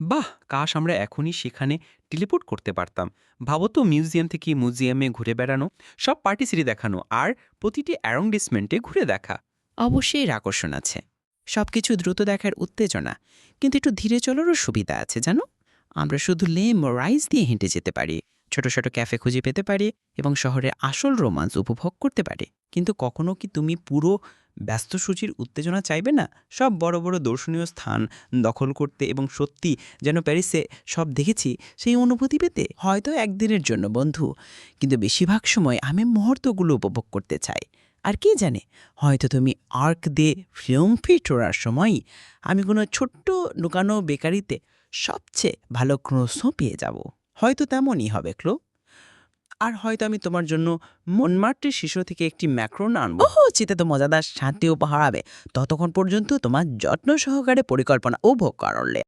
বাহ! কাশ আমরা এখনই সেখানে টেলিপোর্ট করতে পারতাম। ভাবো তো মিউজিয়াম থেকে মিউজিয়ামে ঘুরে বেড়ানো, সব পার্টিসিটি দেখানো আর প্রতিটি অ্যারোন্ডিসমেন্টে ঘুরে দেখা। অবশ্যই এর আকর্ষণ আছে, সবকিছু দ্রুত দেখার উত্তেজনা, কিন্তু একটু ধীরে চলারও সুবিধা আছে জানো। আমরা শুধু লেম রাইজ দিয়ে হেঁটে যেতে পারি, ছোট ছোট ক্যাফে খুঁজে পেতে পারি এবং শহরের আসল রোমান্স উপভোগ করতে পারি। কিন্তু কখনো কি তুমি পুরো ব্যস্ত সূচির উত্তেজনা চাইবে না? সব বড় বড় দর্শনীয় স্থান দখল করতে এবং সত্যি যেন প্যারিসে সব দেখেছি সেই অনুভূতি পেতে? হয়তো একদিনের জন্য বন্ধু, কিন্তু বেশিরভাগ সময় আমি মুহূর্তগুলো উপভোগ করতে চাই। আর কে জানে, হয়তো তুমি আর্ক দিয়ে ফিল্ম ফিটোরার সময় আমি কোনো ছোট্ট লুকানো বেকারিতে সবচেয়ে ভালো ক্রোসও পেয়ে যাব। হয়তো তেমনই হবে, ক্লো। আর হয়তো আমি তোমার জন্য মনমার্টের শিশু থেকে একটি ম্যাক্রোন আনবো। ওহো, চিতে তো মজাদার শান্তি উপহার হবে। ততক্ষণ পর্যন্ত তোমার যত্ন সহকারে পরিকল্পনা উপভোগ করলে